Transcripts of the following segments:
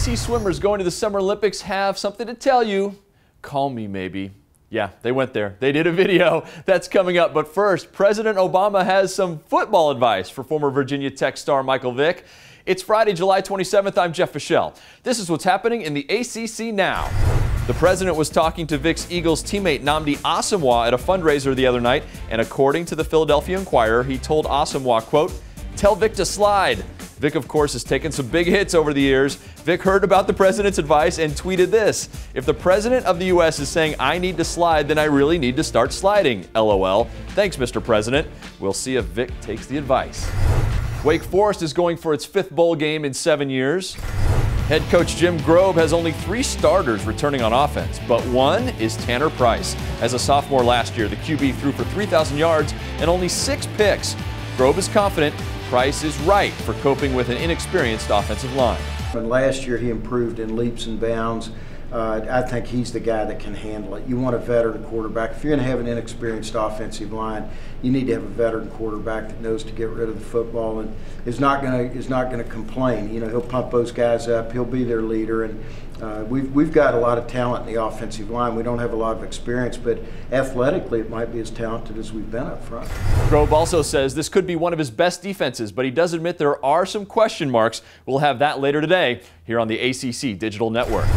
ACC swimmers going to the Summer Olympics have something to tell you. Call me maybe. Yeah, they went there. They did a video. That's coming up. But first, President Obama has some football advice for former Virginia Tech star Michael Vick. It's Friday, July 27th. I'm Jeff Fischel. This is what's happening in the ACC now. The president was talking to Vick's Eagles teammate Nnamdi Asomugha at a fundraiser the other night, and according to the Philadelphia Inquirer, he told Asomugha, quote, "Tell Vick to slide." Vick, of course, has taken some big hits over the years. Vick heard about the president's advice and tweeted this: "If the president of the U.S. is saying I need to slide, then I really need to start sliding. LOL. Thanks, Mr. President." We'll see if Vick takes the advice. Wake Forest is going for its 5th bowl game in 7 years. Head coach Jim Grobe has only 3 starters returning on offense, but one is Tanner Price. As a sophomore last year, the QB threw for 3,000 yards and only 6 picks. Grobe is confident Price is right for coping with an inexperienced offensive line. When last year he improved in leaps and bounds, I think he's the guy that can handle it. You want a veteran quarterback. If you're going to have an inexperienced offensive line, you need to have a veteran quarterback that knows to get rid of the football and is not going to complain. You know, he'll pump those guys up. He'll be their leader, and we've got a lot of talent in the offensive line. We don't have a lot of experience, but athletically it might be as talented as we've been up front. Grobe also says this could be one of his best defenses, but he does admit there are some question marks. We'll have that later today here on the ACC Digital Network.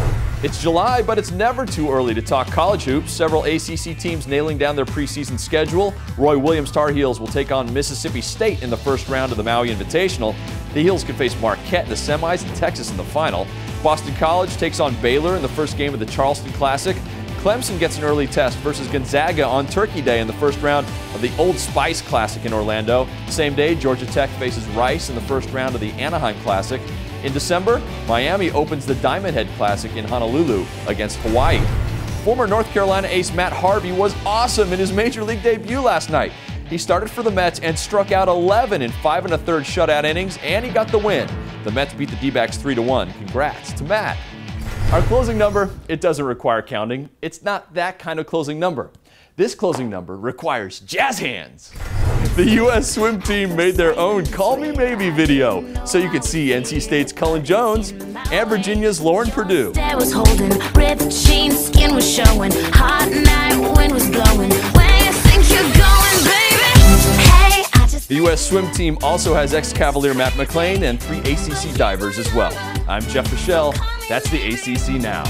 It's July, but it's never too early to talk college hoops. Several ACC teams nailing down their preseason schedule. Roy Williams Tar Heels will take on Mississippi State in the first round of the Maui Invitational. The Heels can face Marquette in the semis and Texas in the final. Boston College takes on Baylor in the first game of the Charleston Classic. Clemson gets an early test versus Gonzaga on Turkey Day in the first round of the Old Spice Classic in Orlando. Same day, Georgia Tech faces Rice in the first round of the Anaheim Classic. In December, Miami opens the Diamond Head Classic in Honolulu against Hawaii. Former North Carolina ace Matt Harvey was awesome in his Major League debut last night. He started for the Mets and struck out 11 in 5 1/3 shutout innings, and he got the win. The Mets beat the D-backs 3-1. Congrats to Matt. Our closing number, it doesn't require counting. It's not that kind of closing number. This closing number requires jazz hands. The U.S. swim team made their own Call Me Maybe video, so you could see NC State's Cullen Jones and Virginia's Lauren Purdue. Was holding, ripped jeans, skin was showing, hot night, wind was blowing. Where you think you're going, baby? Hey, the U.S. swim team also has ex-Cavalier Matt McClain and 3 ACC divers as well. I'm Jeff Fischel. That's the ACC Now.